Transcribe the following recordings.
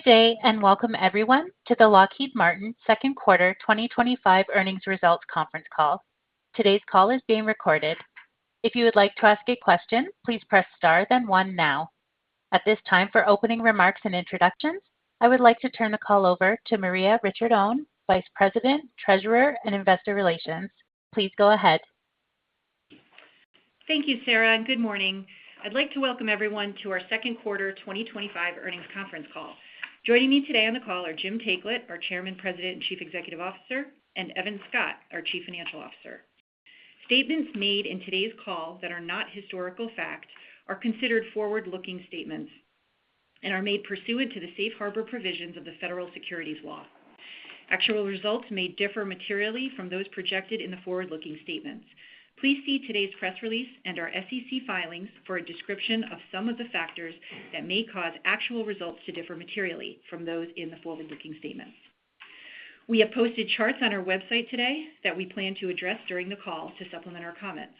day, and welcome everyone to the Lockheed Martin second quarter 2025 earnings results conference call. Today's call is being recorded. If you would like to ask a question, please press star then one now. At this time, for opening remarks and introductions, I would like to turn the call over to Maria Ricciardone, Vice President, Treasurer, and Investor Relations. Please go ahead. Thank you, Sarah, and good morning. I'd like to welcome everyone to our second quarter 2025 earnings conference call. Joining me today on the call are Jim Taiclet, our Chairman, President, and Chief Executive Officer, and Evan Scott, our Chief Financial Officer. Statements made in today's call that are not historical fact are considered forward-looking statements and are made pursuant to the safe harbor provisions of the federal securities law. Actual results may differ materially from those projected in the forward-looking statements. Please see today's press release and our SEC filings for a description of some of the factors that may cause actual results to differ materially from those in the forward-looking statements. We have posted charts on our website today that we plan to address during the call to supplement our comments.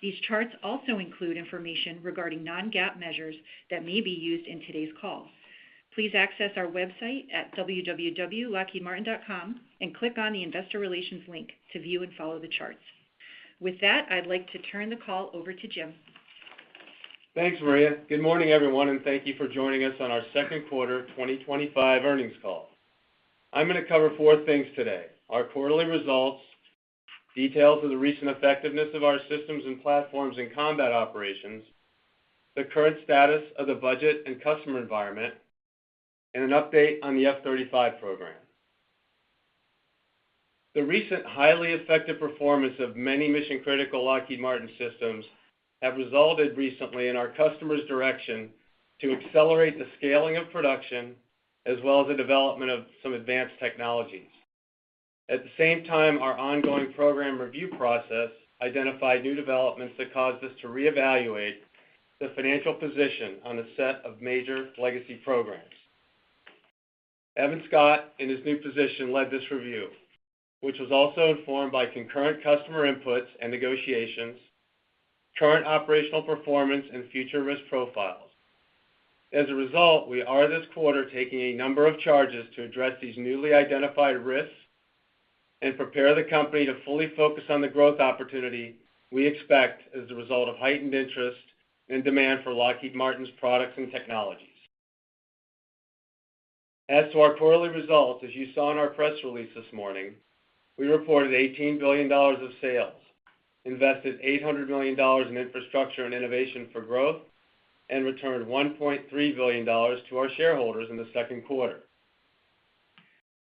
These charts also include information regarding non-GAAP measures that may be used in today's call. Please access our website at www.lockheedmartin.com and click on the Investor Relations link to view and follow the charts. With that, I'd like to turn the call over to Jim. Thanks, Maria. Good morning, everyone, and thank you for joining us on our second quarter 2025 earnings call. I'm going to cover four things today: our quarterly results, details of the recent effectiveness of our systems and platforms in combat operations, the current status of the budget and customer environment, and an update on the F-35 program. The recent highly effective performance of many mission-critical Lockheed Martin systems have resulted recently in our customers' direction to accelerate the scaling of production as well as the development of some advanced technologies. At the same time, our ongoing program review process identified new developments that caused us to reevaluate the financial position on a set of major legacy programs. Evan Scott, in his new position, led this review, which was also informed by concurrent customer inputs and negotiations, current operational performance, and future risk profiles. As a result, we are this quarter taking a number of charges to address these newly identified risks and prepare the company to fully focus on the growth opportunity we expect as a result of heightened interest and demand for Lockheed Martin's products and technologies. As to our quarterly results, as you saw in our press release this morning, we reported $18 billion of sales, invested $800 million in infrastructure and innovation for growth, and returned $1.3 billion to our shareholders in the second quarter.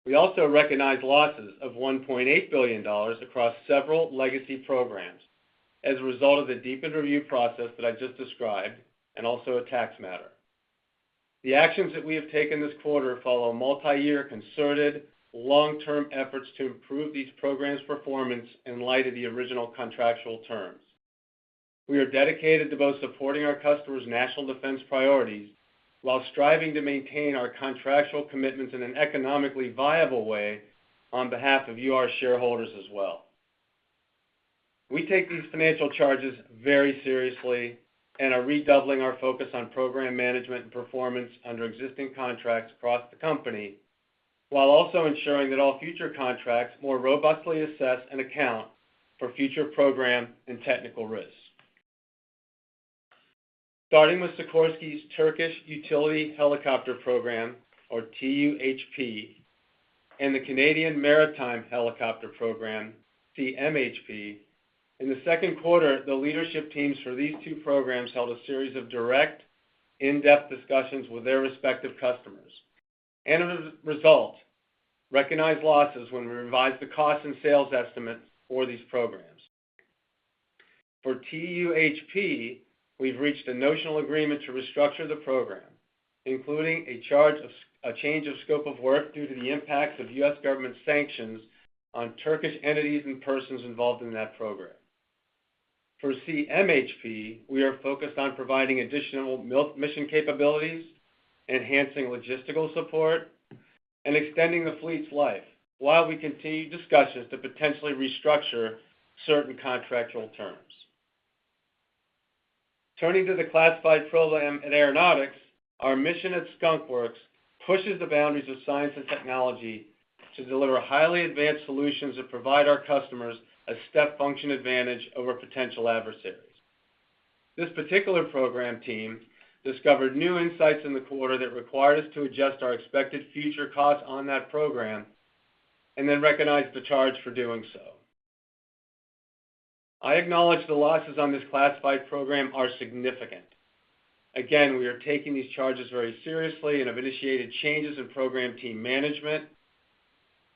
We also recognized losses of $1.8 billion across several legacy programs as a result of the deepened review process that I just described, and also a tax matter. The actions that we have taken this quarter follow multi-year concerted, long-term efforts to improve these programs' performance in light of the original contractual terms. We are dedicated to both supporting our customers' national defense priorities while striving to maintain our contractual commitments in an economically viable way on behalf of you, our shareholders, as well. We take these financial charges very seriously and are redoubling our focus on program management and performance under existing contracts across the company, while also ensuring that all future contracts more robustly assess and account for future program and technical risks. Starting with Sikorsky's Turkish Utility Helicopter Program, or TUHP, and the Canadian Maritime Helicopter Program, CMHP, in the second quarter, the leadership teams for these two programs held a series of direct, in-depth discussions with their respective customers, and as a result, recognized losses when we revised the cost and sales estimates for these programs. For TUHP, we've reached a notional agreement to restructure the program, including a change of scope of work due to the impacts of U.S. government sanctions on Turkish entities and persons involved in that program. For CMHP, we are focused on providing additional mission capabilities, enhancing logistical support, and extending the fleet's life, while we continue discussions to potentially restructure certain contractual terms. Turning to the classified program at Aeronautics, our mission at Skunk Works pushes the boundaries of science and technology to deliver highly advanced solutions that provide our customers a step function advantage over potential adversaries. This particular program team discovered new insights in the quarter that required us to adjust our expected future costs on that program and then recognized the charge for doing so. I acknowledge the losses on this classified program are significant. Again, we are taking these charges very seriously and have initiated changes in program team management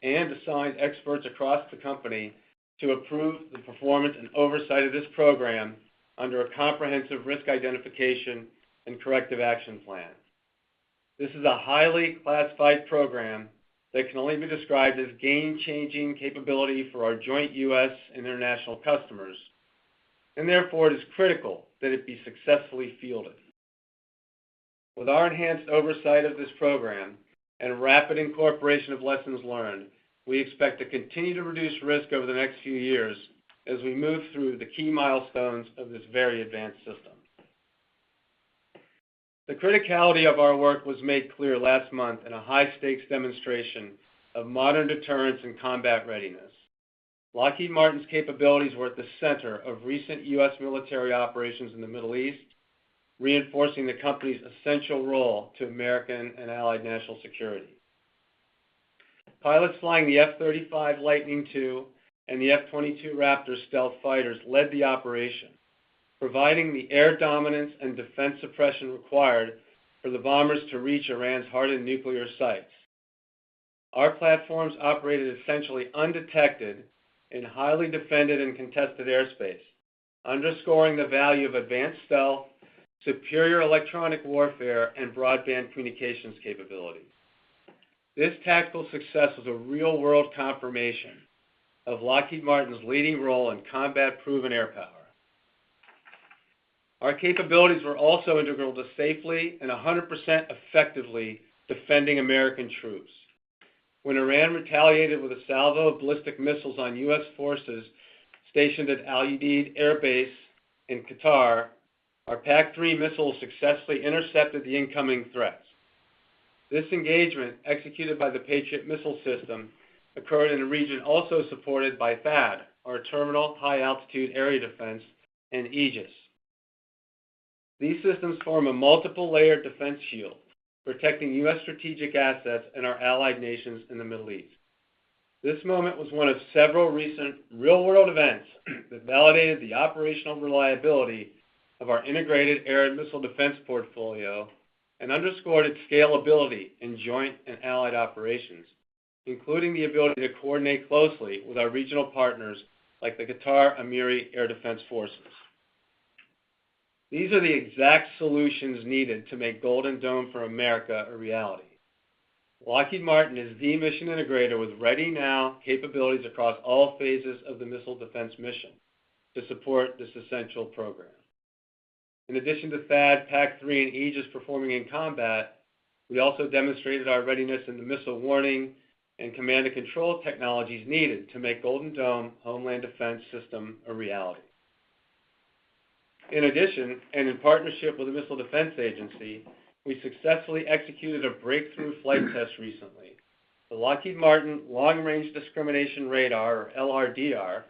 and assigned experts across the company to improve the performance and oversight of this program under a comprehensive risk identification and corrective action plan. This is a highly classified program that can only be described as game-changing capability for our joint U.S. and international customers, and therefore it is critical that it be successfully fielded. With our enhanced oversight of this program and rapid incorporation of lessons learned, we expect to continue to reduce risk over the next few years as we move through the key milestones of this very advanced system. The criticality of our work was made clear last month in a high-stakes demonstration of modern deterrence and combat readiness. Lockheed Martin's capabilities were at the center of recent U.S. military operations in the Middle East, reinforcing the company's essential role to American and allied national security. Pilots flying the F-35 Lightning II and the F-22 Raptor stealth fighters led the operation, providing the air dominance and defense suppression required for the bombers to reach Iran's hardened nuclear sites. Our platforms operated essentially undetected in highly defended and contested airspace, underscoring the value of advanced stealth, superior electronic warfare, and broadband communications capabilities. This tactical success was a real-world confirmation of Lockheed Martin's leading role in combat-proven air power. Our capabilities were also integral to safely and 100% effectively defending American troops. When Iran retaliated with a salvo of ballistic missiles on U.S. forces stationed at Al Udeid Air Base in Qatar, our PAC-3 missiles successfully intercepted the incoming threats. This engagement, executed by the Patriot missile system, occurred in a region also supported by THAAD, our Terminal High Altitude Area Defense, and Aegis. These systems form a multiple-layered defense shield, protecting U.S. strategic assets and our allied nations in the Middle East. This moment was one of several recent real-world events that validated the operational reliability of our integrated air and missile defense portfolio and underscored its scalability in joint and allied operations, including the ability to coordinate closely with our regional partners like the Qatar Emiri Air Defense Forces. These are the exact solutions needed to make Golden Dome for America a reality. Lockheed Martin is the mission integrator with ready-now capabilities across all phases of the missile defense mission to support this essential program. In addition to THAAD, PAC-3, and Aegis performing in combat, we also demonstrated our readiness in the missile warning and command and control technologies needed to make Golden Dome Homeland Defense System a reality. In addition, and in partnership with the Missile Defense Agency, we successfully executed a breakthrough flight test recently. The Lockheed Martin Long Range Discrimination Radar, or LRDR,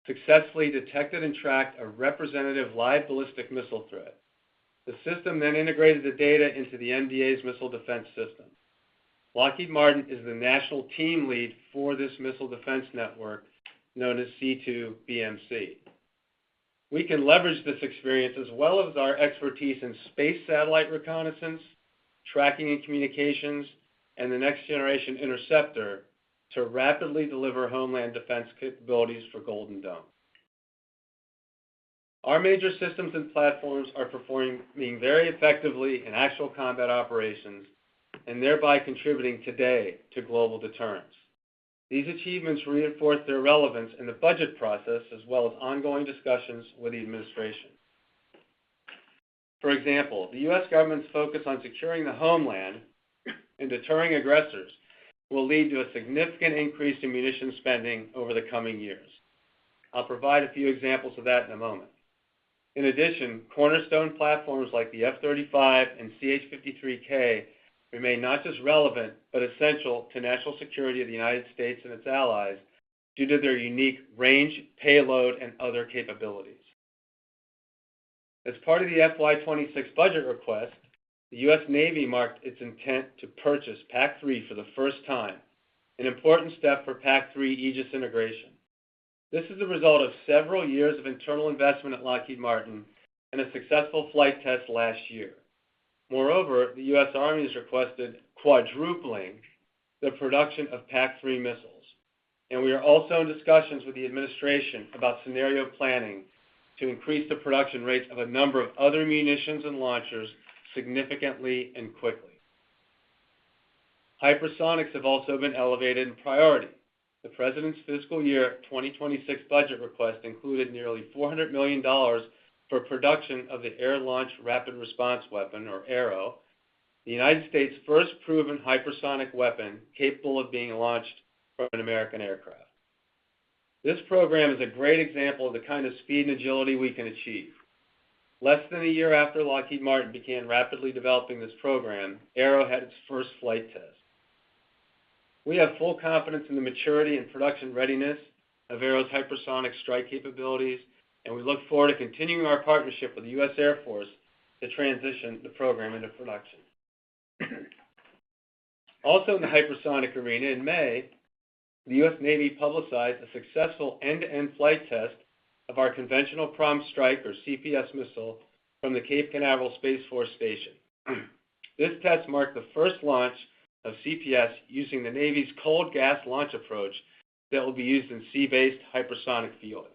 successfully detected and tracked a representative live ballistic missile threat. The system then integrated the data into the MDA's missile defense system. Lockheed Martin is the national team lead for this missile defense network known as C2BMC. We can leverage this experience as well as our expertise in space satellite reconnaissance, tracking and communications, and the next generation interceptor to rapidly deliver homeland defense capabilities for Golden Dome. Our major systems and platforms are performing very effectively in actual combat operations and thereby contributing today to global deterrence. These achievements reinforce their relevance in the budget process as well as ongoing discussions with the administration. For example, the U.S. government's focus on securing the homeland and deterring aggressors will lead to a significant increase in munitions spending over the coming years. I'll provide a few examples of that in a moment. In addition, cornerstone platforms like the F-35 and CH-53K remain not just relevant, but essential to national security of the United States and its allies due to their unique range, payload, and other capabilities. As part of the FY26 budget request, the U.S. Navy marked its intent to purchase PAC-3 for the first time, an important step for PAC-3 Aegis integration. This is the result of several years of internal investment at Lockheed Martin and a successful flight test last year. Moreover, the U.S. Army has requested quadrupling the production of PAC-3 missiles, and we are also in discussions with the administration about scenario planning to increase the production rates of a number of other munitions and launchers significantly and quickly. Hypersonics have also been elevated in priority. The President's fiscal year 2026 budget request included nearly $400 million for production of the Air-Launched Rapid Response Weapon, or ARRW, the United States' first proven hypersonic weapon capable of being launched from an American aircraft. This program is a great example of the kind of speed and agility we can achieve. Less than a year after Lockheed Martin began rapidly developing this program, ARRW had its first flight test. We have full confidence in the maturity and production readiness of ARRW's hypersonic strike capabilities, and we look forward to continuing our partnership with the U.S. Air Force to transition the program into production. Also in the hypersonic arena, in May, the U.S. Navy publicized a successful end-to-end flight test of our Conventional Prompt Strike, or CPS, missile from the Cape Canaveral Space Force Station. This test marked the first launch of CPS using the Navy's cold gas launch approach that will be used in sea-based hypersonic fielding.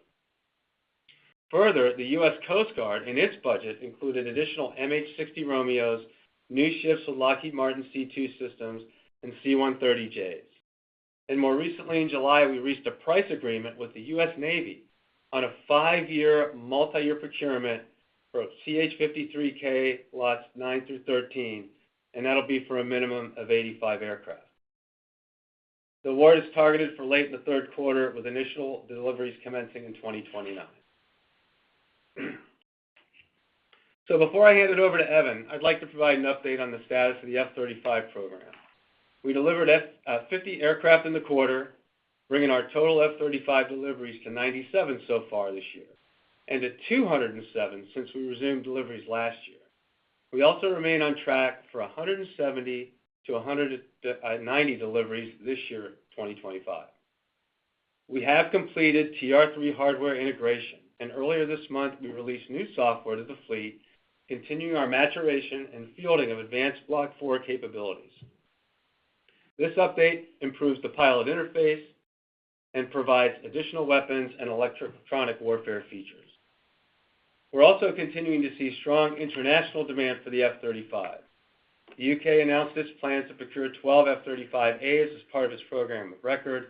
Further, the U.S. Coast Guard, in its budget, included additional MH-60 Romeos, new ships with Lockheed Martin C-2 systems, and C-130Js. And more recently, in July, we reached a price agreement with the U.S. Navy on a 5-year, multi-year procurement for CH-53K lots 9 through 13, and that'll be for a minimum of 85 aircraft. The award is targeted for late in the third quarter, with initial deliveries commencing in 2029. So before I hand it over to Evan, I'd like to provide an update on the status of the F-35 program. We delivered 50 aircraft in the quarter, bringing our total F-35 deliveries to 97 so far this year, and to 207 since we resumed deliveries last year. We also remain on track for 170 to 190 deliveries this year, 2025. We have completed TR-3 hardware integration, and earlier this month we released new software to the fleet, continuing our maturation and fielding of advanced Block 4 capabilities. This update improves the pilot interface and provides additional weapons and electronic warfare features. We're also continuing to see strong international demand for the F-35. The UK announced its plans to procure 12 F-35As as part of its program of record.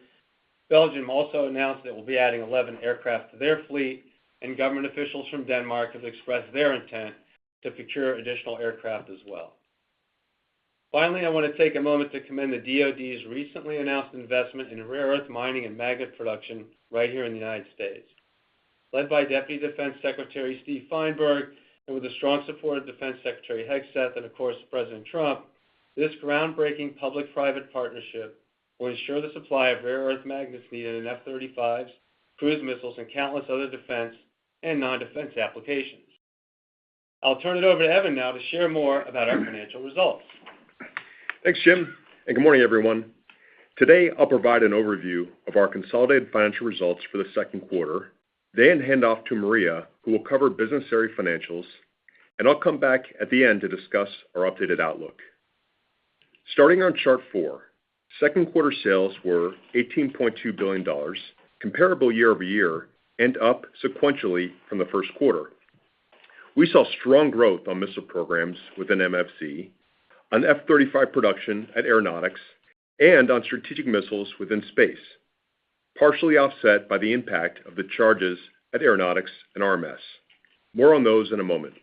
Belgium also announced that it will be adding 11 aircraft to their fleet, and government officials from Denmark have expressed their intent to procure additional aircraft as well. Finally, I want to take a moment to commend the DoD's recently announced investment in rare earth mining and magnet production right here in the United States. Led by Deputy Defense Secretary Steve Feinberg, and with the strong support of Defense Secretary Hegseth and, of course, President Trump, this groundbreaking public-private partnership will ensure the supply of rare earth magnets needed in F-35s, cruise missiles, and countless other defense and non-defense applications. I'll turn it over to Evan now to share more about our financial results. Thanks, Jim, and good morning, everyone. Today, I'll provide an overview of our consolidated financial results for the second quarter, then hand off to Maria, who will cover business area financials, and I'll come back at the end to discuss our updated outlook. Starting on Chart 4, second quarter sales were $18.2 billion, comparable year over year, and up sequentially from the first quarter. We saw strong growth on missile programs within MFC, on F-35 production at Aeronautics, and on strategic missiles within Space, partially offset by the impact of the charges at Aeronautics and RMS. More on those in a moment.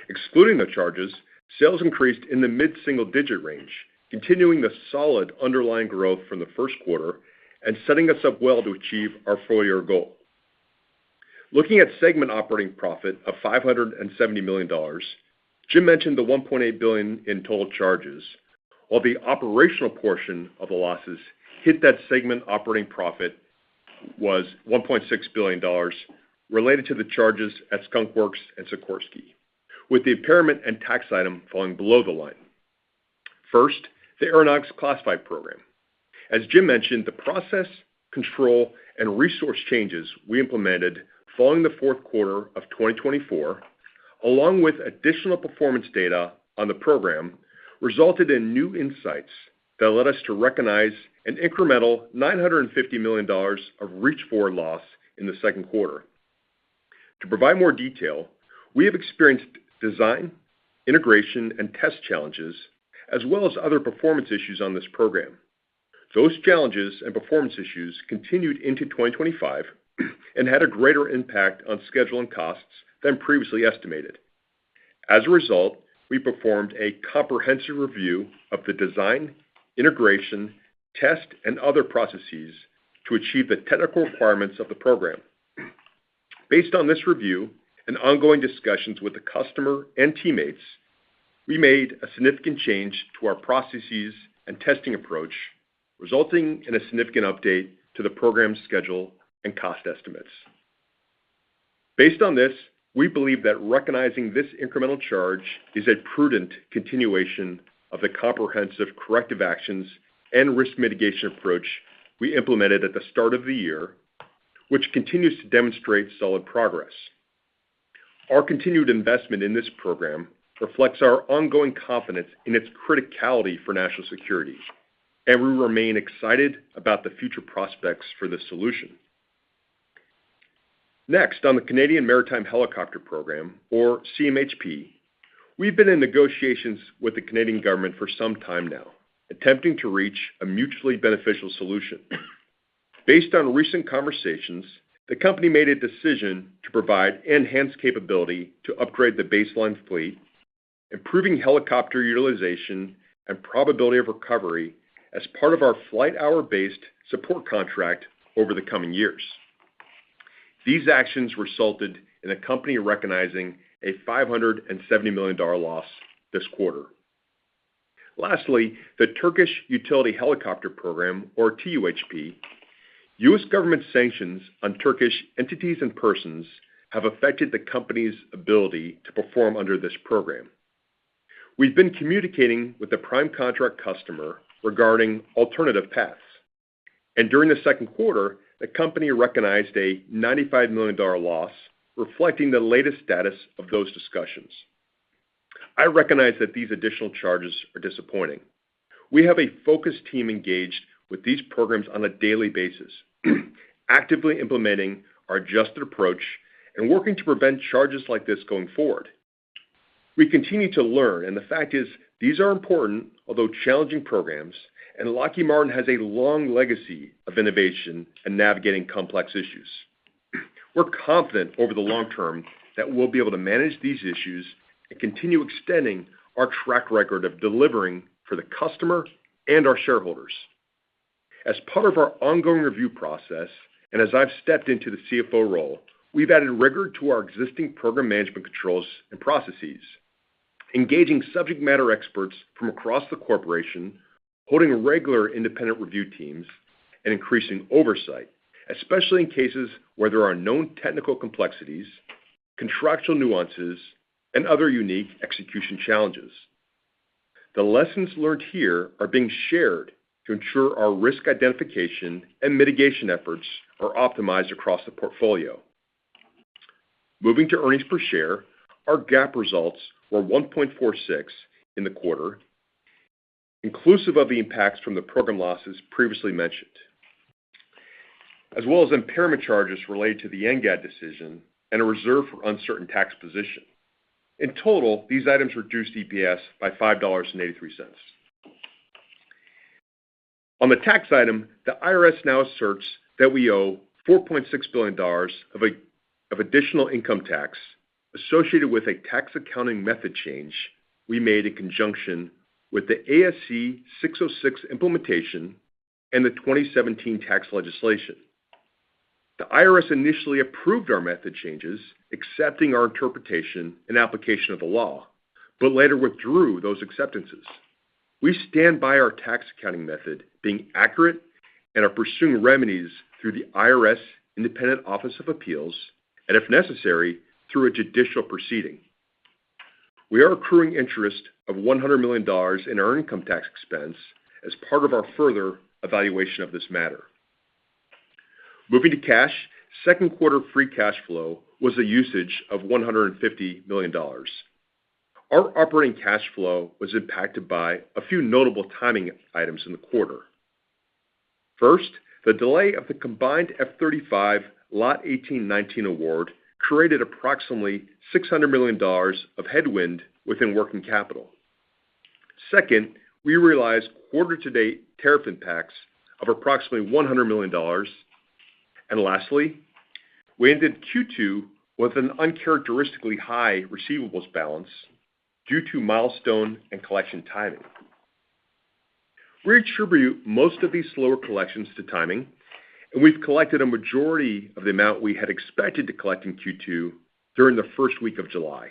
Excluding the charges, sales increased in the mid-single-digit range, continuing the solid underlying growth from the first quarter and setting us up well to achieve our full-year goal. Looking at segment operating profit of $570 million, Jim mentioned the $1.8 billion in total charges, while the operational portion of the losses hit that segment operating profit was $1.6 billion related to the charges at Skunk Works and Sikorsky, with the impairment and tax item falling below the line. First, the Aeronautics Classified Program. As Jim mentioned, the process, control, and resource changes we implemented following the fourth quarter of 2024, along with additional performance data on the program, resulted in new insights that led us to recognize an incremental $950 million of reach-forward loss in the second quarter. To provide more detail, we have experienced design, integration, and test challenges, as well as other performance issues on this program. Those challenges and performance issues continued into 2025 and had a greater impact on schedule and costs than previously estimated. As a result, we performed a comprehensive review of the design, integration, test, and other processes to achieve the technical requirements of the program. Based on this review and ongoing discussions with the customer and teammates, we made a significant change to our processes and testing approach, resulting in a significant update to the program's schedule and cost estimates. Based on this, we believe that recognizing this incremental charge is a prudent continuation of the comprehensive corrective actions and risk mitigation approach we implemented at the start of the year, which continues to demonstrate solid progress. Our continued investment in this program reflects our ongoing confidence in its criticality for national security, and we remain excited about the future prospects for this solution. Next, on the Canadian Maritime Helicopter Program, or CMHP, we've been in negotiations with the Canadian government for some time now, attempting to reach a mutually beneficial solution. Based on recent conversations, the company made a decision to provide enhanced capability to upgrade the baseline fleet, improving helicopter utilization and probability of recovery as part of our flight hour-based support contract over the coming years. These actions resulted in the company recognizing a $570 million loss this quarter. Lastly, the Turkish Utility Helicopter Program, or TUHP, U.S. government sanctions on Turkish entities and persons have affected the company's ability to perform under this program. We've been communicating with the prime contract customer regarding alternative paths, and during the second quarter, the company recognized a $95 million loss, reflecting the latest status of those discussions. I recognize that these additional charges are disappointing. We have a focused team engaged with these programs on a daily basis, actively implementing our adjusted approach and working to prevent charges like this going forward. We continue to learn, and the fact is, these are important, although challenging programs, and Lockheed Martin has a long legacy of innovation and navigating complex issues. We're confident over the long term that we'll be able to manage these issues and continue extending our track record of delivering for the customer and our shareholders. As part of our ongoing review process, and as I've stepped into the CFO role, we've added rigor to our existing program management controls and processes, engaging subject matter experts from across the corporation, holding regular independent review teams, and increasing oversight, especially in cases where there are known technical complexities, contractual nuances, and other unique execution challenges. The lessons learned here are being shared to ensure our risk identification and mitigation efforts are optimized across the portfolio. Moving to earnings per share, our GAAP results were 1.46 in the quarter, inclusive of the impacts from the program losses previously mentioned, as well as impairment charges related to the NGAD decision and a reserve for uncertain tax position. In total, these items reduced EPS by $5.83. On the tax item, the IRS now asserts that we owe $4.6 billion of additional income tax associated with a tax accounting method change we made in conjunction with the ASC 606 implementation and the 2017 tax legislation. The IRS initially approved our method changes, accepting our interpretation and application of the law, but later withdrew those acceptances. We stand by our tax accounting method being accurate and are pursuing remedies through the IRS Independent Office of Appeals and, if necessary, through a judicial proceeding. We are accruing interest of $100 million in our income tax expense as part of our further evaluation of this matter. Moving to cash, second quarter free cash flow was a usage of $150 million. Our operating cash flow was impacted by a few notable timing items in the quarter. First, the delay of the combined F-35 Lot 18-19 award created approximately $600 million of headwind within working capital. Second, we realized quarter-to-date tariff impacts of approximately $100 million. And lastly, we ended Q2 with an uncharacteristically high receivables balance due to milestone and collection timing. We attribute most of these slower collections to timing, and we've collected a majority of the amount we had expected to collect in Q2 during the first week of July.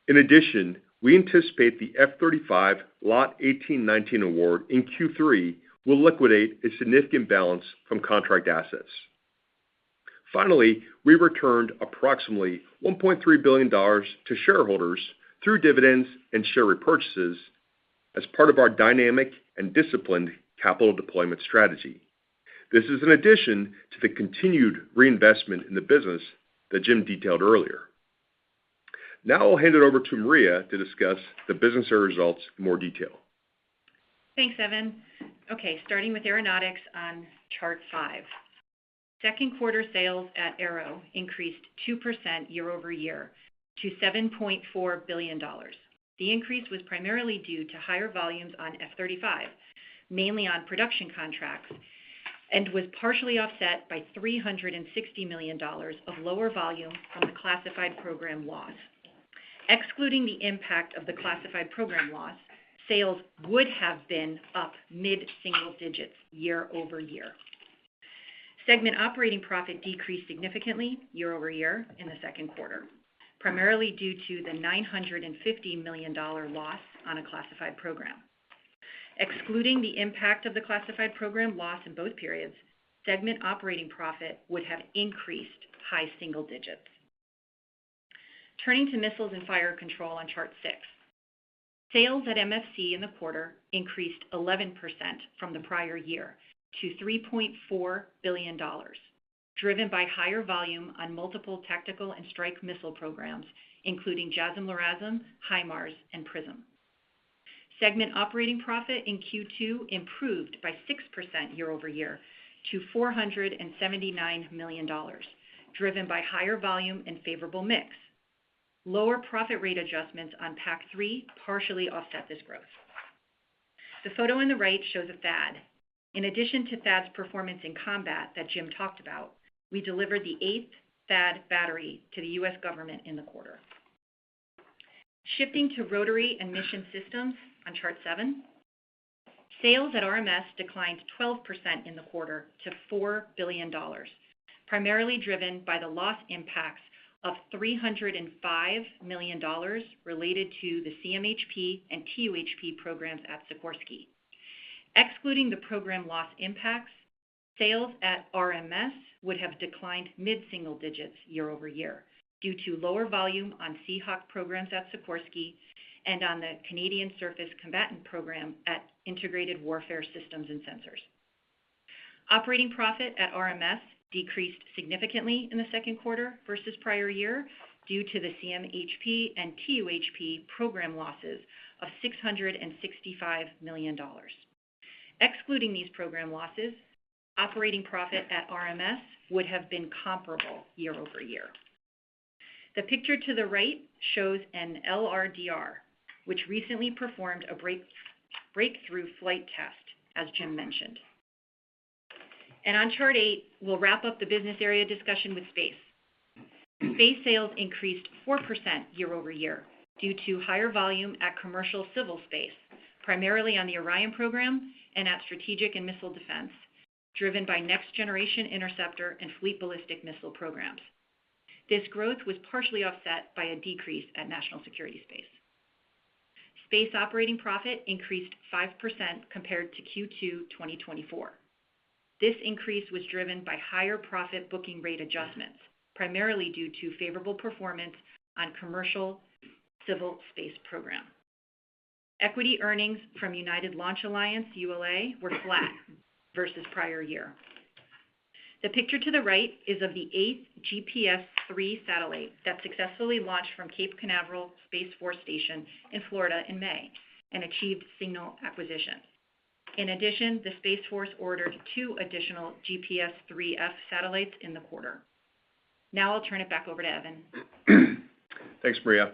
In addition, we anticipate the F-35 Lot 18-19 award in Q3 will liquidate a significant balance from contract assets. Finally, we returned approximately $1.3 billion to shareholders through dividends and share repurchases as part of our dynamic and disciplined capital deployment strategy. This is in addition to the continued reinvestment in the business that Jim detailed earlier. Now I'll hand it over to Maria to discuss the business area results in more detail. Thanks, Evan. Okay, starting with Aeronautics on Chart 5. Second quarter sales at Aero increased 2% year over year to $7.4 billion. The increase was primarily due to higher volumes on F-35, mainly on production contracts, and was partially offset by $360 million of lower volume from the classified program loss. Excluding the impact of the classified program loss, sales would have been up mid-single digits year over year. Segment operating profit decreased significantly year over year in the second quarter, primarily due to the $950 million loss on a classified program. Excluding the impact of the classified program loss in both periods, segment operating profit would have increased high single digits. Turning to Missiles and Fire Control on Chart 6. Sales at MFC in the quarter increased 11% from the prior year to $3.4 billion, driven by higher volume on multiple tactical and strike missile programs, including JASSM-LRASM, HIMARS, and PrISM. Segment operating profit in Q2 improved by 6% year over year to $479 million, driven by higher volume and favorable mix. Lower profit rate adjustments on PAC-3 partially offset this growth. The photo on the right shows a THAAD. In addition to THAAD's performance in combat that Jim talked about, we delivered the 8th THAAD battery to the U.S. government in the quarter. Shifting to Rotary and Mission Systems on Chart 7, sales at RMS declined 12% in the quarter to $4 billion, primarily driven by the loss impacts of $305 million related to the CMHP and TUHP programs at Sikorsky. Excluding the program loss impacts, sales at RMS would have declined mid-single digits year over year due to lower volume on Seahawk programs at Sikorsky and on the Canadian Surface Combatant program at Integrated Warfare Systems and Sensors. Operating profit at RMS decreased significantly in the second quarter versus prior year due to the CMHP and TUHP program losses of $665 million. Excluding these program losses, operating profit at RMS would have been comparable year over year. The picture to the right shows an LRDR, which recently performed a breakthrough flight test, as Jim mentioned. And on Chart 8, we'll wrap up the business area discussion with Space. Space sales increased 4% year over year due to higher volume at commercial civil space, primarily on the Orion program and at strategic and missile defense, driven by Next Generation Interceptor and Fleet Ballistic Missile programs. This growth was partially offset by a decrease at National Security Space. Space operating profit increased 5% compared to Q2 2024. This increase was driven by higher profit booking rate adjustments, primarily due to favorable performance on commercial civil space program. Equity earnings from United Launch Alliance, ULA, were flat versus prior year. The picture to the right is of the 8th GPS-3 satellite that successfully launched from Cape Canaveral Space Force Station in Florida in May and achieved signal acquisition. In addition, the Space Force ordered 2 additional GPS-3F satellites in the quarter. Now I'll turn it back over to Evan. Thanks, Maria.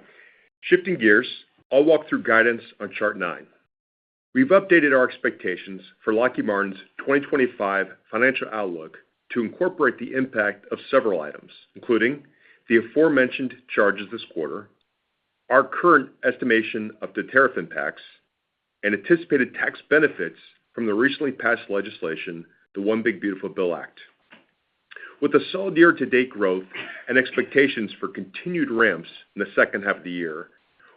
Shifting gears, I'll walk through guidance on Chart 9. We've updated our expectations for Lockheed Martin's 2025 financial outlook to incorporate the impact of several items, including the aforementioned charges this quarter, our current estimation of the tariff impacts, and anticipated tax benefits from the recently passed legislation, the One Big Beautiful Bill Act. With a solid year-to-date growth and expectations for continued ramps in the second half of the year,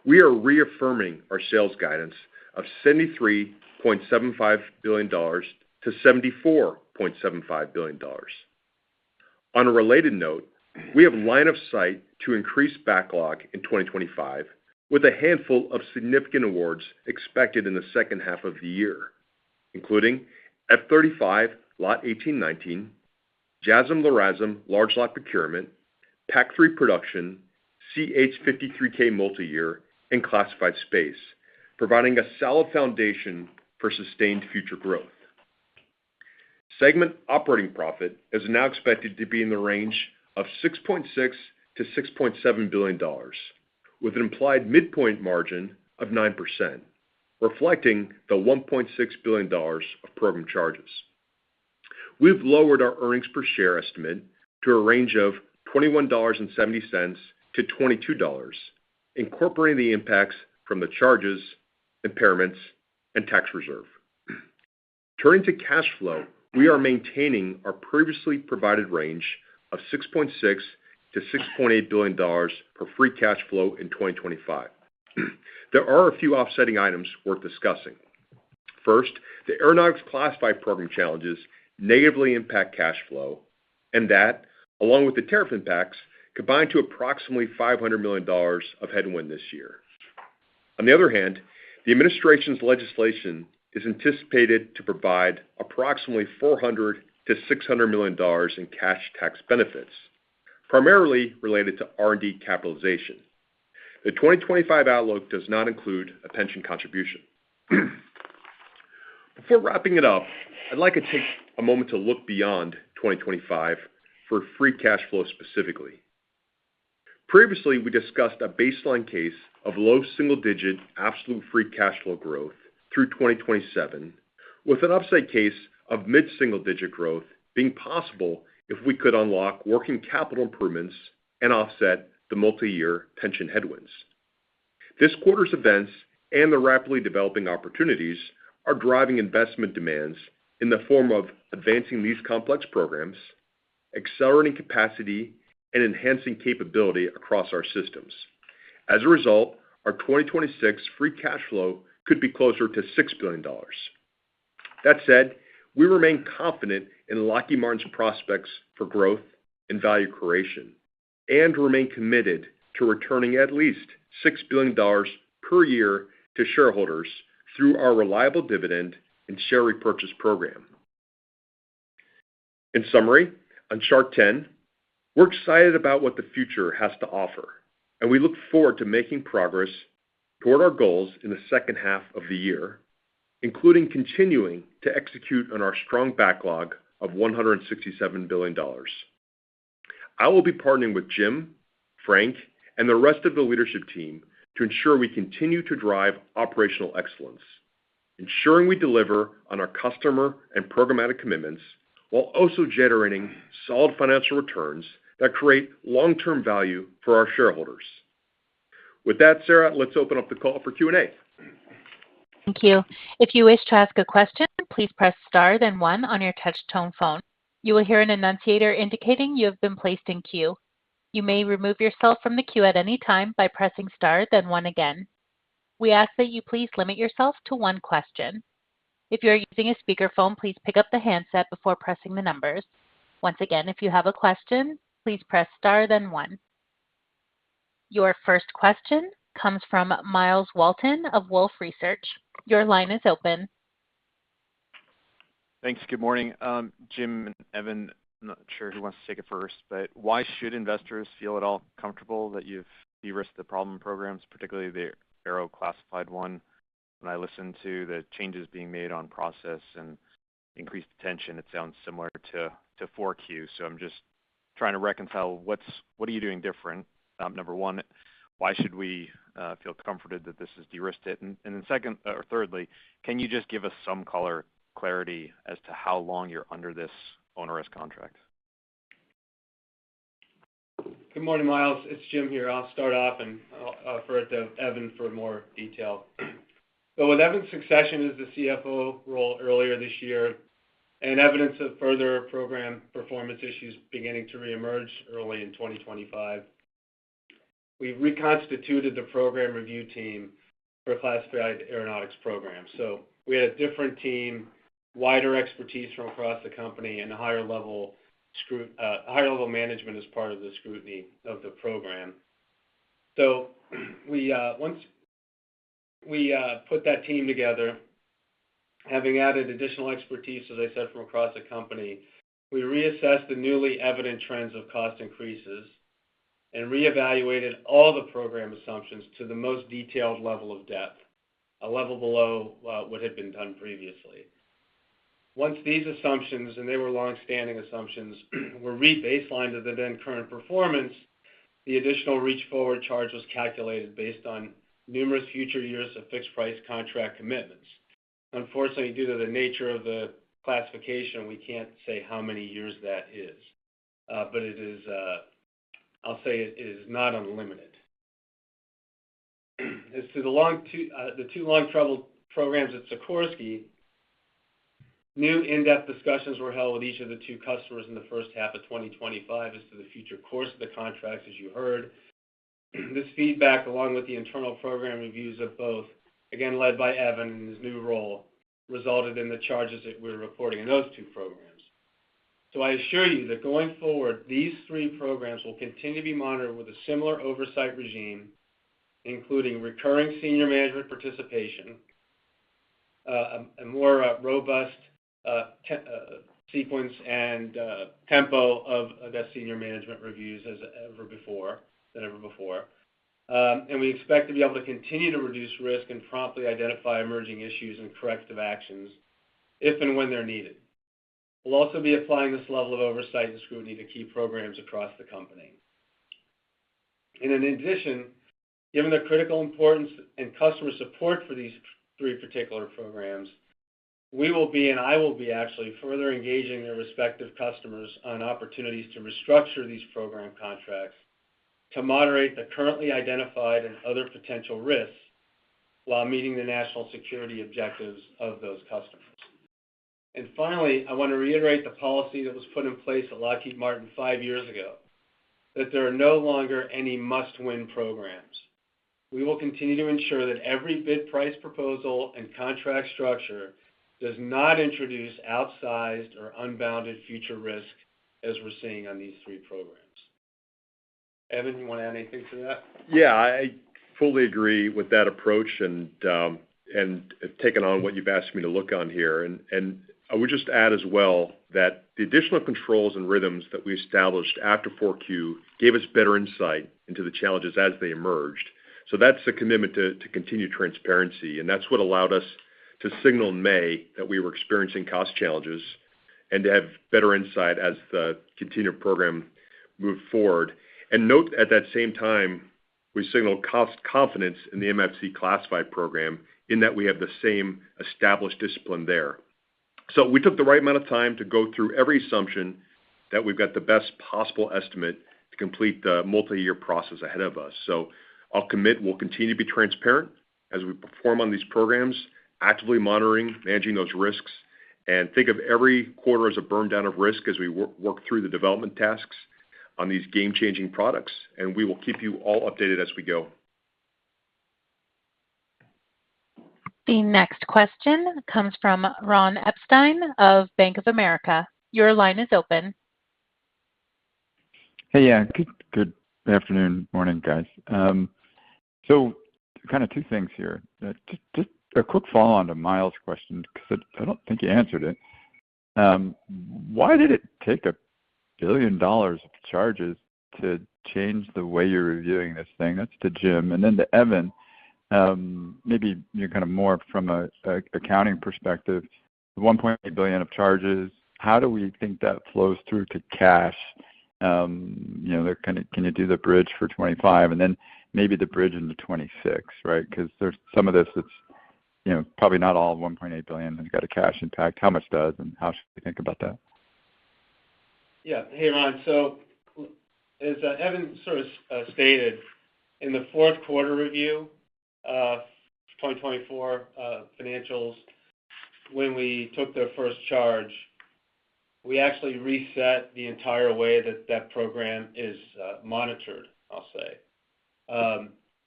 we are reaffirming our sales guidance of $73.75 billion to $74.75 billion. On a related note, we have line of sight to increase backlog in 2025, with a handful of significant awards expected in the second half of the year, including F-35 Lot 1819, JASSM-LRASM large lot procurement, PAC-3 production, CH-53K multi-year, and classified space, providing a solid foundation for sustained future growth. Segment operating profit is now expected to be in the range of $6.6 to $6.7 billion, with an implied midpoint margin of 9%, reflecting the $1.6 billion of program charges. We've lowered our earnings per share estimate to a range of $21.70 to $22, incorporating the impacts from the charges, impairments, and tax reserve. Turning to cash flow, we are maintaining our previously provided range of $6.6 to $6.8 billion for free cash flow in 2025. There are a few offsetting items worth discussing. First, the aeronautics classified program challenges negatively impact cash flow, and that, along with the tariff impacts, combine to approximately $500 million of headwind this year. On the other hand, the administration's legislation is anticipated to provide approximately $400 to $600 million in cash tax benefits, primarily related to R&D capitalization. The 2025 outlook does not include a pension contribution. Before wrapping it up, I'd like to take a moment to look beyond 2025 for free cash flow specifically. Previously, we discussed a baseline case of low single-digit absolute free cash flow growth through 2027, with an upside case of mid-single-digit growth being possible if we could unlock working capital improvements and offset the multi-year pension headwinds. This quarter's events and the rapidly developing opportunities are driving investment demands in the form of advancing these complex programs, accelerating capacity, and enhancing capability across our systems. As a result, our 2026 free cash flow could be closer to $6 billion. That said, we remain confident in Lockheed Martin's prospects for growth and value creation, and remain committed to returning at least $6 billion per year to shareholders through our reliable dividend and share repurchase program. In summary, on Chart 10, we're excited about what the future has to offer, and we look forward to making progress toward our goals in the second half of the year, including continuing to execute on our strong backlog of $167 billion. I will be partnering with Jim, Frank, and the rest of the leadership team to ensure we continue to drive operational excellence, ensuring we deliver on our customer and programmatic commitments, while also generating solid financial returns that create long-term value for our shareholders. With that, Sarah, let's open up the call for Q&A. Thank you. If you wish to ask a question, please press star then one on your touch-tone phone. You will hear an annunciator indicating you have been placed in queue. You may remove yourself from the queue at any time by pressing star then one again. We ask that you please limit yourself to one question. If you are using a speakerphone, please pick up the handset before pressing the numbers. Once again, if you have a question, please press star then one. Your first question comes from Miles Walton of Wolfe Research. Your line is open. Thanks. Good morning. Jim and Evan, I'm not sure who wants to take it first, but why should investors feel at all comfortable that you've de-risked the problem programs, particularly the Aero classified one? When I listen to the changes being made on process and increased attention, it sounds similar to 4Q. So I'm just trying to reconcile what are you doing different? Number one, why should we feel comforted that this is de-risked it? And then second or thirdly, can you just give us some clarity as to how long you're under this onerous contract? Good morning, Miles. It's Jim here. I'll start off and I'll refer it to Evan for more detail. So with Evan's succession as the CFO role earlier this year and evidence of further program performance issues beginning to reemerge early in 2025, we reconstituted the program review team for classified aeronautics programs. So we had a different team, wider expertise from across the company, and a higher level management as part of the scrutiny of the program. So once we put that team together, having added additional expertise, as I said, from across the company, we reassessed the newly evident trends of cost increases and reevaluated all the program assumptions to the most detailed level of depth, a level below what had been done previously. Once these assumptions, and they were long-standing assumptions, were re-baselined to the then current performance, the additional reach-forward charge was calculated based on numerous future years of fixed-price contract commitments. Unfortunately, due to the nature of the classification, we can't say how many years that is, but it is, I'll say it is not unlimited. As to the two long-troubled programs at Sikorsky, new in-depth discussions were held with each of the two customers in the first half of 2025 as to the future course of the contracts, as you heard. This feedback, along with the internal program reviews of both, again led by Evan in his new role, resulted in the charges that we're reporting in those two programs. So I assure you that going forward, these three programs will continue to be monitored with a similar oversight regime, including recurring senior management participation, a more robust sequence and tempo of that senior management reviews than ever before. And we expect to be able to continue to reduce risk and promptly identify emerging issues and corrective actions if and when they're needed. We'll also be applying this level of oversight and scrutiny to key programs across the company. And in addition, given the critical importance and customer support for these three particular programs, we will be, and I will be actually, further engaging their respective customers on opportunities to restructure these program contracts to moderate the currently identified and other potential risks while meeting the national security objectives of those customers. And finally, I want to reiterate the policy that was put in place at Lockheed Martin 5 years ago, that there are no longer any must-win programs. We will continue to ensure that every bid price proposal and contract structure does not introduce outsized or unbounded future risk as we're seeing on these three programs. Evan, you want to add anything to that? Yeah, I fully agree with that approach and taken on what you've asked me to look on here. And I would just add as well that the additional controls and rhythms that we established after 4Q gave us better insight into the challenges as they emerged. So that's a commitment to continue transparency, and that's what allowed us to signal in May that we were experiencing cost challenges and to have better insight as the continued program moved forward. And note at that same time, we signaled cost confidence in the MFC classified program in that we have the same established discipline there. So we took the right amount of time to go through every assumption that we've got the best possible estimate to complete the multi-year process ahead of us. So I'll commit we'll continue to be transparent as we perform on these programs, actively monitoring, managing those risks, and think of every quarter as a burn down of risk as we work through the development tasks on these game-changing products, and we will keep you all updated as we go. The next question comes from Ron Epstein of Bank of America. Your line is open. Hey, yeah, good afternoon, morning, guys. So kind of two things here. Just a quick follow-on to Miles' question, because I don't think you answered it. Why did it take $1 billion of charges to change the way you're reviewing this thing? That's to Jim. And then to Evan, maybe you're kind of more from a accounting perspective, the $1.8 billion of charges, how do we think that flows through to cash? Can you do the bridge for 25 and then maybe the bridge into 26, right? Because there's some of this that's, probably not all 1.8 billion has got a cash impact. How much does, and how should we think about that? Yeah. Hey, Ron. So as Evan sort of stated, in the fourth quarter review, 2024 financials, when we took the first charge, we actually reset the entire way that program is monitored, I'll say.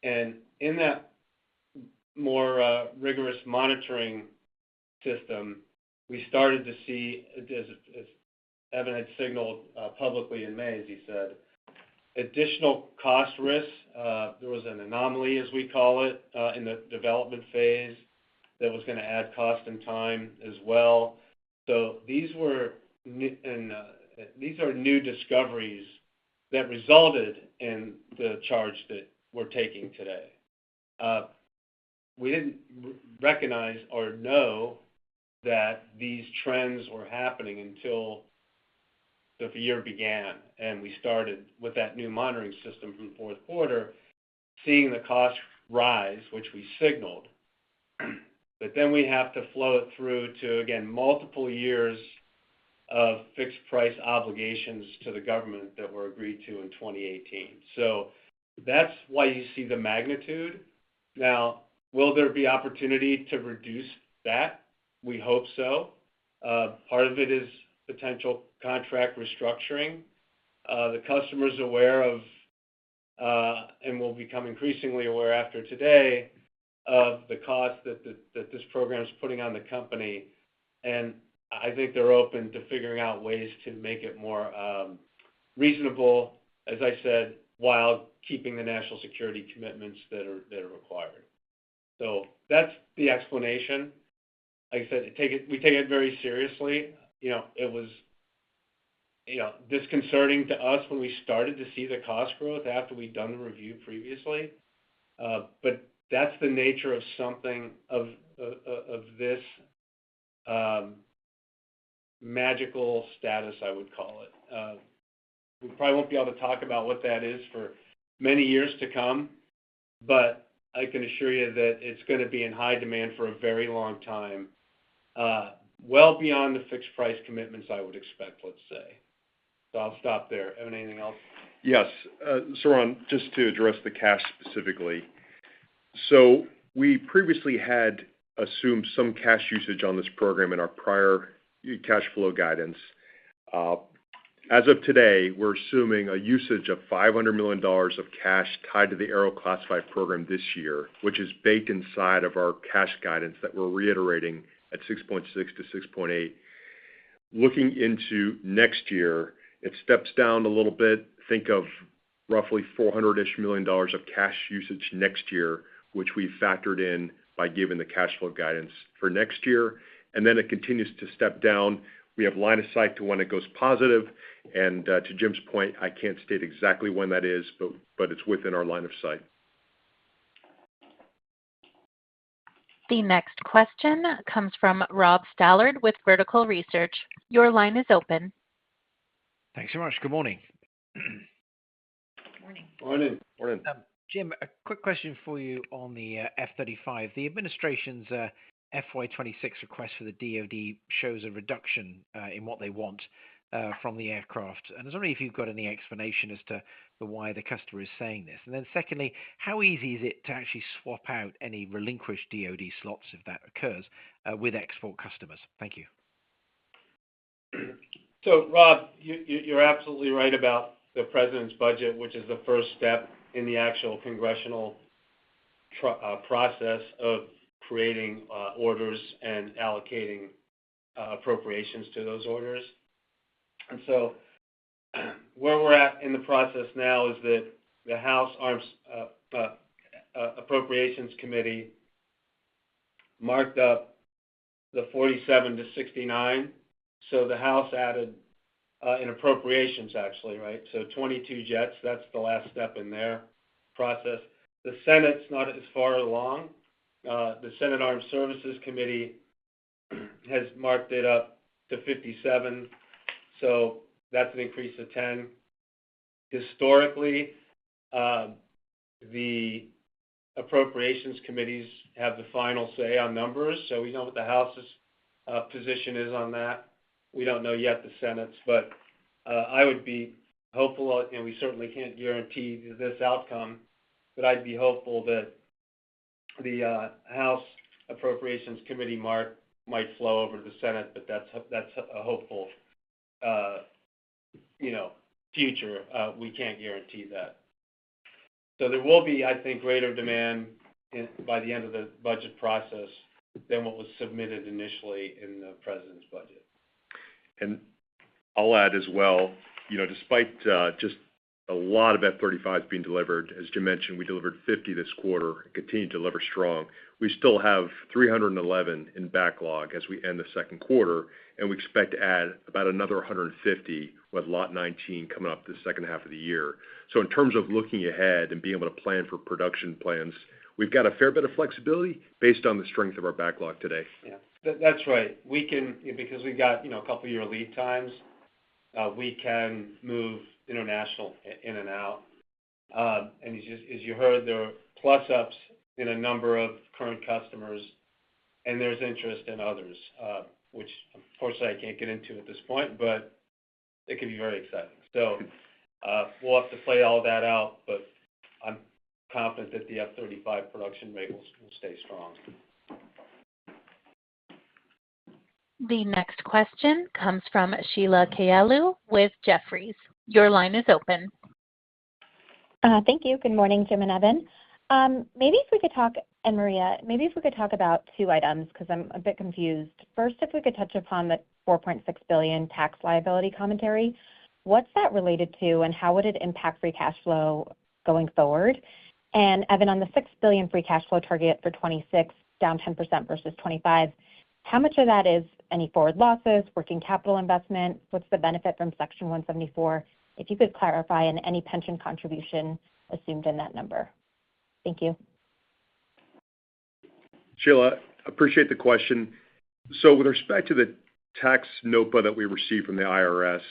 And in that more rigorous monitoring system, we started to see, as Evan had signaled publicly in May, as he said, additional cost risks. There was an anomaly, as we call it, in the development phase that was going to add cost and time as well. So these are new discoveries that resulted in the charge that we're taking today. We didn't recognize or know that these trends were happening until the year began, and we started with that new monitoring system from the fourth quarter, seeing the cost rise, which we signaled. But then we have to flow it through to, again, multiple years of fixed price obligations to the government that were agreed to in 2018. So that's why you see the magnitude. Now, will there be opportunity to reduce that? We hope so. Part of it is potential contract restructuring. The customer's aware of, and will become increasingly aware after today, of the cost that this program is putting on the company. And I think they're open to figuring out ways to make it more reasonable, as I said, while keeping the national security commitments that are required. So that's the explanation. Like I said, we take it very seriously. It was, disconcerting to us when we started to see the cost growth after we'd done the review previously. But that's the nature of something of this magical status, I would call it. We probably won't be able to talk about what that is for many years to come, but I can assure you that it's going to be in high demand for a very long time, well beyond the fixed price commitments I would expect, let's say. So I'll stop there. Evan, anything else? Yes. So Ron, just to address the cash specifically. So we previously had assumed some cash usage on this program in our prior cash flow guidance. As of today, we're assuming a usage of $500 million of cash tied to the Aero Classified program this year, which is baked inside of our cash guidance that we're reiterating at 6.6 to 6.8. Looking into next year, it steps down a little bit. Think of roughly $400-ish million of cash usage next year, which we factored in by giving the cash flow guidance for next year. And then it continues to step down. We have line of sight to when it goes positive. And to Jim's point, I can't state exactly when that is, but it's within our line of sight. The next question comes from Rob Stallard with Vertical Research. Your line is open. Thanks so much. Good morning. Morning. Morning. Morning. Jim, a quick question for you on the F-35. The administration's FY26 request for the DoD shows a reduction in what they want from the aircraft. And I was wondering if you've got any explanation as to why the customer is saying this. And then secondly, how easy is it to actually swap out any relinquished DoD slots, if that occurs, with export customers? Thank you. So, Rob, you're absolutely right about the president's budget, which is the first step in the actual congressional process of creating orders and allocating appropriations to those orders. And so where we're at in the process now is that the House Arms Appropriations Committee marked up the 47 to 69. So the House added in appropriations, actually, right? So 22 jets, that's the last step in their process. The Senate's not as far along. The Senate Armed Services Committee has marked it up to 57. So that's an increase of 10. Historically, the appropriations committees have the final say on numbers, so we know what the House's position is on that. We don't know yet the Senate's, but I would be hopeful, and we certainly can't guarantee this outcome, but I'd be hopeful that the House Appropriations Committee mark might flow over to the Senate, but that's a hopeful, future. We can't guarantee that. So there will be, I think, greater demand by the end of the budget process than what was submitted initially in the president's budget. And I'll add as well, despite just a lot of F-35s being delivered, as Jim mentioned, we delivered 50 this quarter and continue to deliver strong. We still have 311 in backlog as we end the second quarter, and we expect to add about another 150 with Lot 19 coming up the second half of the year. So in terms of looking ahead and being able to plan for production plans, we've got a fair bit of flexibility based on the strength of our backlog today. Yeah, that's right. We can, because we've got, a couple year lead times, we can move international in and out. And as you heard, there are plus-ups in a number of current customers, and there's interest in others, which unfortunately I can't get into at this point, but it can be very exciting. So we'll have to play all that out, but I'm confident that the F-35 production rate will stay strong. The next question comes from Sheila Kahyaoglu with Jefferies. Your line is open. Thank you. Good morning, Jim and Evan. Maybe if we could talk, and Maria, maybe if we could talk about two items, because I'm a bit confused. First, if we could touch upon the $4.6 billion tax liability commentary. What's that related to, and how would it impact free cash flow going forward? And Evan, on the $6 billion free cash flow target for 26, down 10% versus 25, how much of that is any forward losses, working capital investment? What's the benefit from Section 174? If you could clarify, and any pension contribution assumed in that number. Thank you. Sheila, appreciate the question. So with respect to the tax NOPA that we received from the IRS,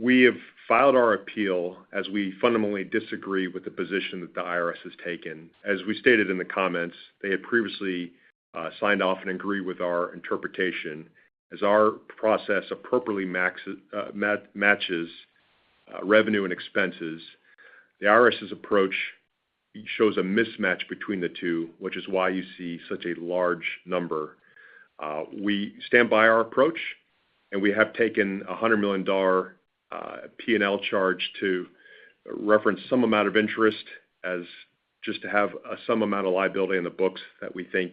we have filed our appeal as we fundamentally disagree with the position that the IRS has taken. As we stated in the comments, they had previously signed off and agreed with our interpretation, as our process appropriately matches revenue and expenses. The IRS's approach shows a mismatch between the two, which is why you see such a large number. We stand by our approach, and we have taken a $100 million P&L charge to reference some amount of interest as just to have some amount of liability in the books that we think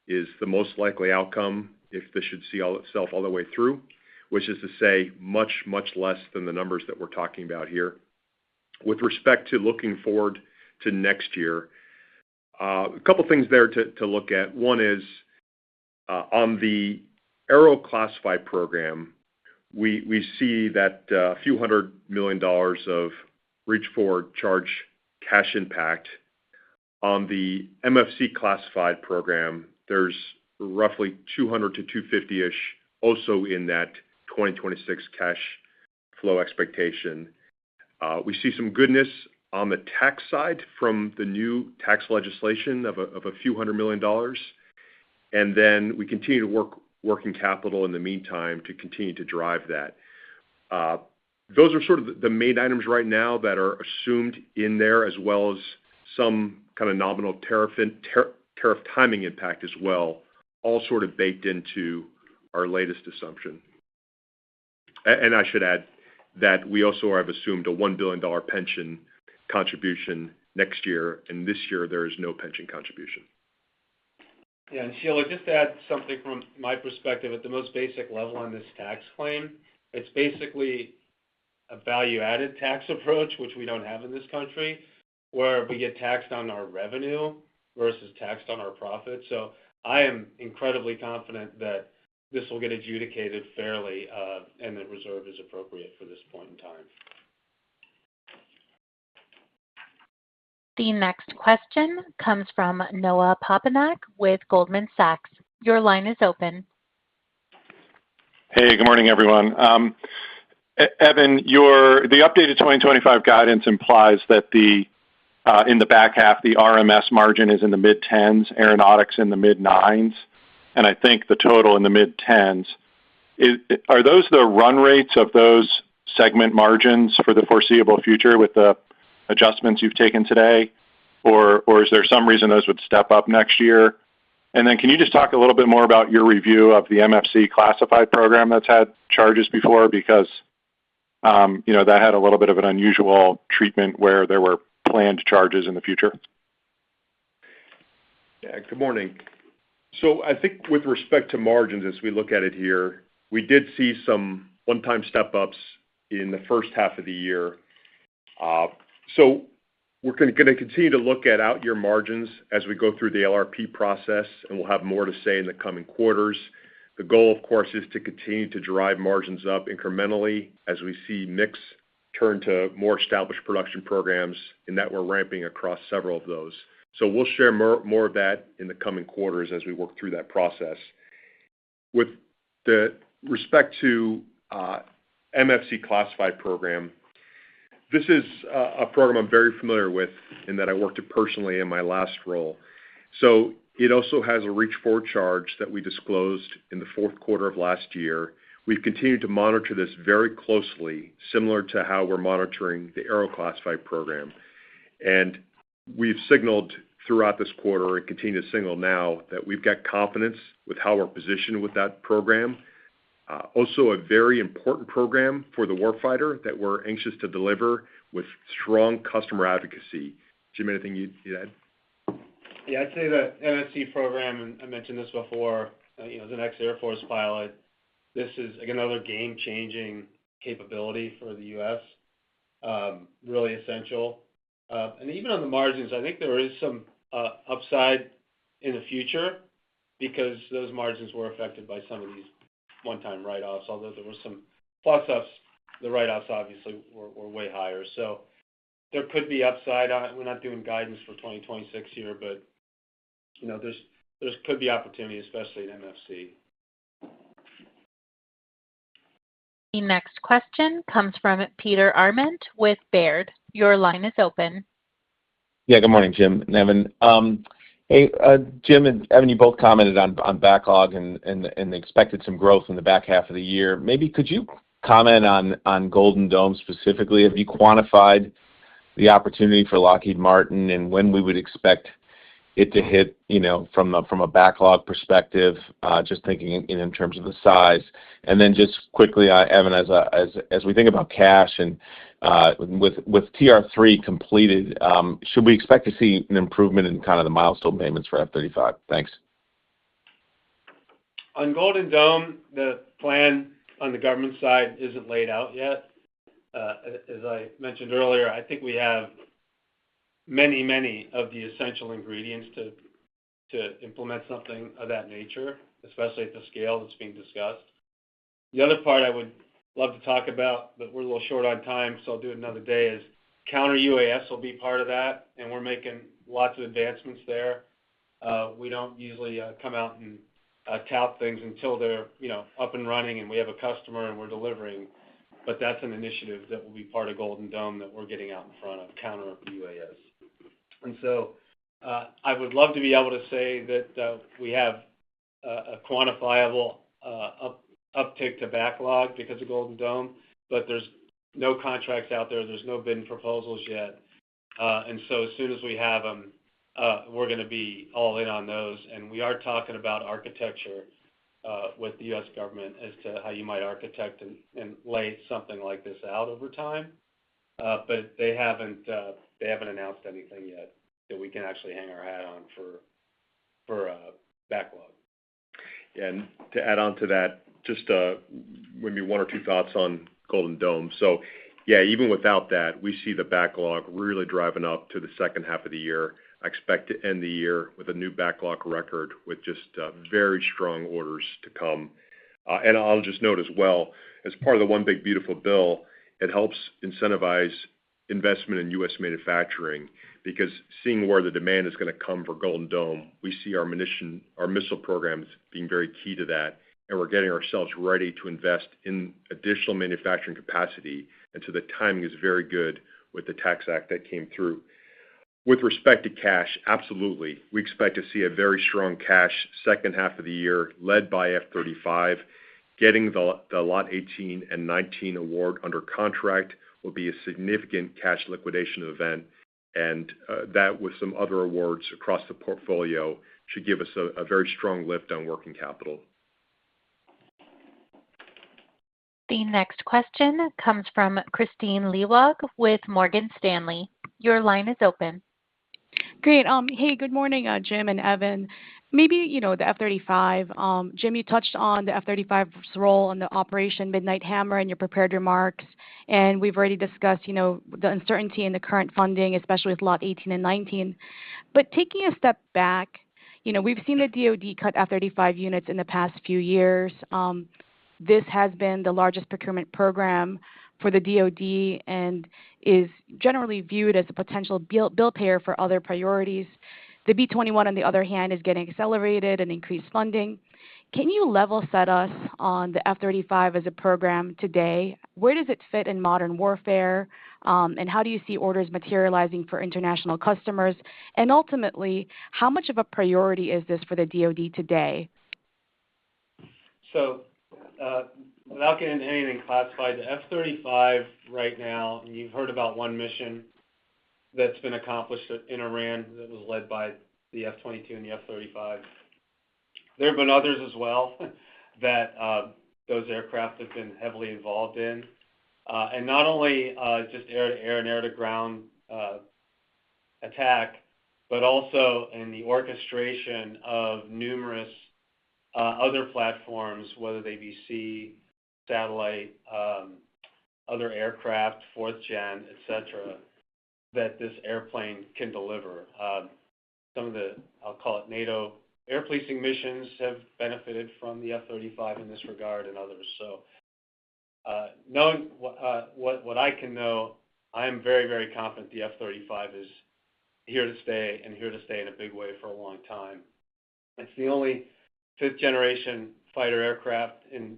is the most likely outcome if this should see itself all the way through, which is to say much, much less than the numbers that we're talking about here. With respect to looking forward to next year, a couple things there to look at. One is on the Aero classified program, we see that a few $100 million of reach forward charge cash impact. On the MFC classified program, there's roughly 200 to 250-ish also in that 2026 cash flow expectation. We see some goodness on the tax side from the new tax legislation of a few $100 million. And then we continue to working capital in the meantime to continue to drive that. Those are sort of the main items right now that are assumed in there, as well as some kind of nominal tariff timing impact as well, all sort of baked into our latest assumption. And I should add that we also have assumed a $1 billion pension contribution next year, and this year there is no pension contribution. Yeah, and Sheila, just to add something from my perspective at the most basic level on this tax claim, it's basically a value-added tax approach, which we don't have in this country, where we get taxed on our revenue versus taxed on our profit. So I am incredibly confident that this will get adjudicated fairly, and the reserve is appropriate for this point in time. The next question comes from Noah Poponak with Goldman Sachs. Your line is open. Hey, good morning, everyone. Evan, the updated 2025 guidance implies that in the back half, the RMS margin is in the mid-10s, aeronautics in the mid-9s, and I think the total in the mid-10s. Are those the run rates of those segment margins for the foreseeable future with the adjustments you've taken today, or is there some reason those would step up next year? And then can you just talk a little bit more about your review of the MFC classified program that's had charges before? Because that had a little bit of an unusual treatment where there were planned charges in the future. Yeah, good morning. So I think with respect to margins, as we look at it here, we did see some one-time step-ups in the first half of the year. So we're going to continue to look at out-year margins as we go through the LRP process, and we'll have more to say in the coming quarters. The goal, of course, is to continue to drive margins up incrementally as we see mix turn to more established production programs, and that we're ramping across several of those. So we'll share more of that in the coming quarters as we work through that process. With the respect to MFC classified program, this is a program I'm very familiar with in that I worked it personally in my last role. So it also has a reach forward charge that we disclosed in the fourth quarter of last year. We've continued to monitor this very closely, similar to how we're monitoring the Aero classified program. And we've signaled throughout this quarter and continue to signal now that we've got confidence with how we're positioned with that program. Also a very important program for the warfighter that we're anxious to deliver with strong customer advocacy. Jim, anything you'd add? Yeah, I'd say the MSC program, and I mentioned this before, as an ex-Air Force pilot, this is another game-changing capability for the U.S., really essential. And even on the margins, I think there is some upside in the future because those margins were affected by some of these one-time write-offs, although there were some plus-ups. The write-offs obviously were way higher. So there could be upside on it. We're not doing guidance for 2026 here, but there's could be opportunity, especially in MFC. The next question comes from Peter Arment with Baird. Your line is open. Yeah, good morning, Jim and Evan. Hey, Jim and Evan, you both commented on backlog and expected some growth in the back half of the year. Maybe could you comment on Golden Dome specifically? Have you quantified the opportunity for Lockheed Martin and when we would expect it to hit, from a backlog perspective, just thinking in terms of the size? And then just quickly, Evan, as we think about cash and with TR3 completed, should we expect to see an improvement in kind of the milestone payments for F-35? Thanks. On Golden Dome, the plan on the government side isn't laid out yet. As I mentioned earlier, I think we have many of the essential ingredients to implement something of that nature, especially at the scale that's being discussed. The other part I would love to talk about, but we're a little short on time, so I'll do it another day, is counter UAS will be part of that, and we're making lots of advancements there. We don't usually come out and tout things until they're up and running and we have a customer and we're delivering, but that's an initiative that will be part of Golden Dome that we're getting out in front of, counter UAS. And so I would love to be able to say that we have a quantifiable uptick to backlog because of Golden Dome, but there's no contracts out there. There's no bidding proposals yet. And so as soon as we have them, we're going to be all in on those. And we are talking about architecture with the U.S. government as to how you might architect and lay something like this out over time. But they haven't announced anything yet that we can actually hang our hat on for backlog. And to add on to that, just maybe one or two thoughts on Golden Dome. So, yeah, even without that, we see the backlog really driving up to the second half of the year. I expect to end the year with a new backlog record with just very strong orders to come. And I'll just note as well, as part of the One Big Beautiful Bill, it helps incentivize investment in U.S. manufacturing, because seeing where the demand is going to come for Golden Dome, we see our missile programs being very key to that, and we're getting ourselves ready to invest in additional manufacturing capacity, and so the timing is very good with the Tax Act that came through. With respect to cash, absolutely. We expect to see a very strong cash second half of the year, led by F-35. Getting the Lot 18 and 19 award under contract will be a significant cash liquidation event, and that with some other awards across the portfolio should give us a very strong lift on working capital. The next question comes from Kristine Liwag with Morgan Stanley. Your line is open. Great. Hey, good morning, Jim and Evan. Maybe, the F-35. Jim, you touched on the F-35's role in the Operation Midnight Hammer in your prepared remarks, and we've already discussed, the uncertainty in the current funding, especially with Lot 18 and 19. But taking a step back, we've seen the DoD cut F-35 units in the past few years. This has been the largest procurement program for the DoD and is generally viewed as a potential bill payer for other priorities. The B-21, on the other hand, is getting accelerated and increased funding. Can you level set us on the F-35 as a program today? Where does it fit in modern warfare? And how do you see orders materializing for international customers? And ultimately, how much of a priority is this for the DoD today? So, without getting into anything classified, the F-35 right now, and you've heard about one mission that's been accomplished in Iran that was led by the F-22 and the F-35. There have been others as well that those aircraft have been heavily involved in. And not only just air-to-air and air-to-ground attack, but also in the orchestration of numerous other platforms, whether they be sea, satellite, other aircraft, fourth gen, et cetera, that this airplane can deliver. Some of the, I'll call it NATO air policing missions have benefited from the F-35 in this regard and others. So knowing what I can know, I am very, very confident the F-35 is here to stay and here to stay in a big way for a long time. It's the only fifth generation fighter aircraft in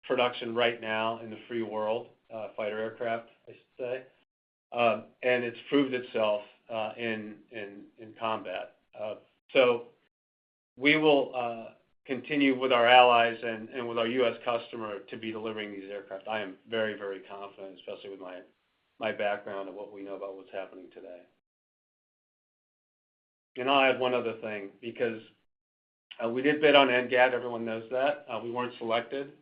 production right now in the free world, fighter aircraft, I should say. And it's proved itself in combat. So we will continue with our allies and with our U.S. customer to be delivering these aircraft. I am very, very confident, especially with my background and what we know about what's happening today. And I'll add one other thing, because we did bid on NGAD. Everyone knows that. We weren't selected.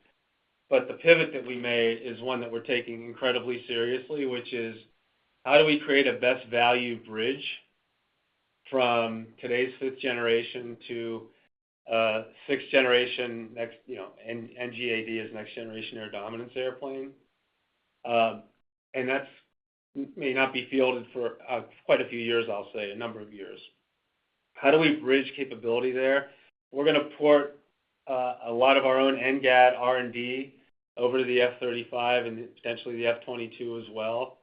But the pivot that we made is one that we're taking incredibly seriously, which is how do we create a best value bridge from today's fifth generation to sixth generation, next, NGAD is next generation air dominance airplane. And that's may not be fielded for quite a few years, I'll say, a number of years. How do we bridge capability there? We're going to port a lot of our own NGAD R&D over to the F-35 and potentially the F-22 as well,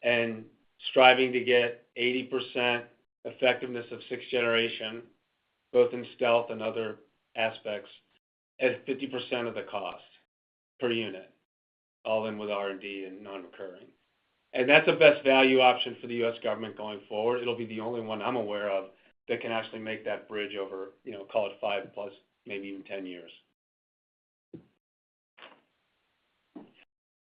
and striving to get 80% effectiveness of sixth generation, both in stealth and other aspects, at 50% of the cost per unit, all in with R&D and non-recurring. And that's a best value option for the U.S. government going forward. It'll be the only one I'm aware of that can actually make that bridge over, call it 5 plus, maybe even 10 years.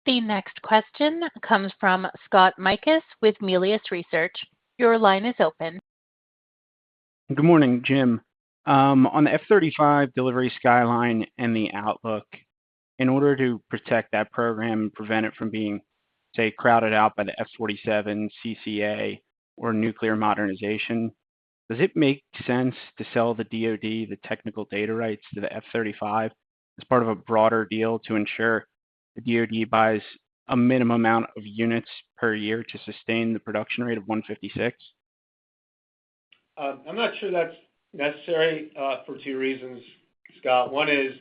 The next question comes from Scott Mikus with Melius Research. Your line is open. Good morning, Jim. On the F-35 delivery skyline and the outlook, in order to protect that program and prevent it from being, say, crowded out by the F-47, CCA, or nuclear modernization, Does it make sense to sell the DoD the technical data rights to the F-35 as part of a broader deal to ensure the DoD buys a minimum amount of units per year to sustain the production rate of 156? I'm not sure that's necessary for two reasons, Scott. One is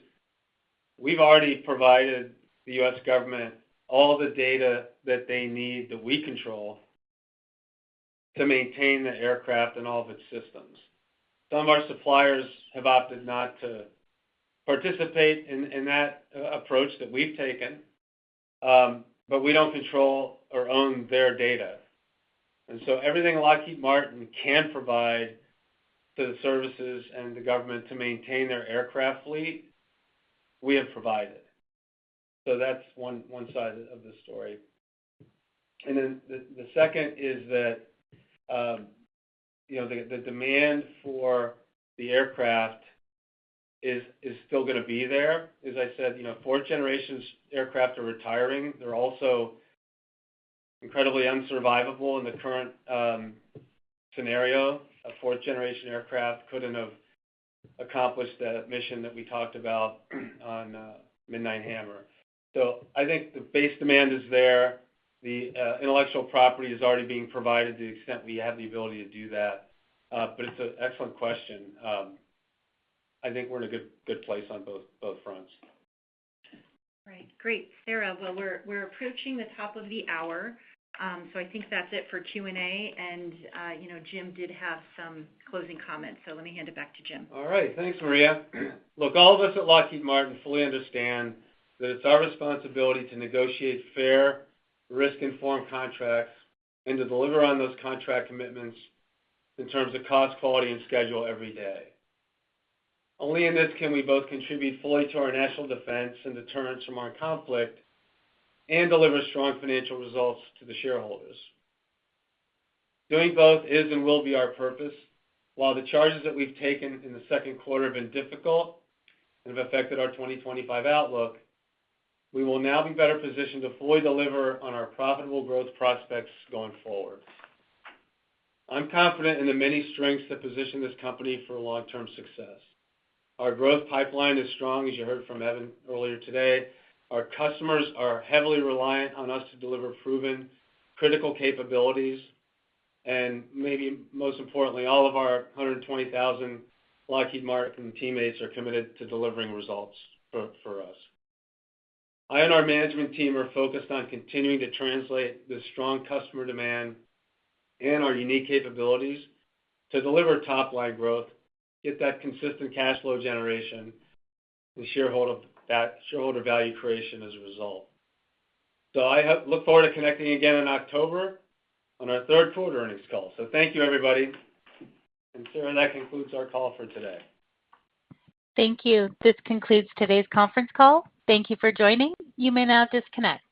we've already provided the U.S. government all the data that they need that we control to maintain the aircraft and all of its systems. Some of our suppliers have opted not to participate in that approach that we've taken, but we don't control or own their data. And so everything Lockheed Martin can provide to the services and the government to maintain their aircraft fleet, we have provided. So that's one side of the story. And then the second is that the demand for the aircraft is still going to be there. As I said, fourth generation aircraft are retiring. They're also incredibly unsurvivable in the current scenario. A fourth generation aircraft couldn't have accomplished that mission that we talked about on Midnight Hammer. So I think the base demand is there. The intellectual property is already being provided to the extent we have the ability to do that. But it's an excellent question. I think we're in a good place on both fronts. Right, great, Sarah. Well, we're approaching the top of the hour, so I think that's it for Q&A. And Jim did have some closing comments, so let me hand it back to Jim. All right, thanks, Maria. Look, all of us at Lockheed Martin fully understand that it's our responsibility to negotiate fair, risk-informed contracts and to deliver on those contract commitments in terms of cost, quality, and schedule every day. Only in this can we both contribute fully to our national defense and deterrence from armed conflict and deliver strong financial results to the shareholders. Doing both is and will be our purpose. While the charges that we've taken in the second quarter have been difficult and have affected our 2025 outlook, we will now be better positioned to fully deliver on our profitable growth prospects going forward. I'm confident in the many strengths that position this company for long-term success. Our growth pipeline is strong, as you heard from Evan earlier today. Our customers are heavily reliant on us to deliver proven, critical capabilities. And maybe most importantly, all of our 120,000 Lockheed Martin teammates are committed to delivering results for us. I and our management team are focused on continuing to translate this strong customer demand and our unique capabilities to deliver top-line growth, get that consistent cash flow generation, and shareholder value creation as a result. So I look forward to connecting again in October on our third quarter earnings call. So thank you, everybody. And Sarah, that concludes our call for today. Thank you. This concludes today's conference call. Thank you for joining. You may now disconnect.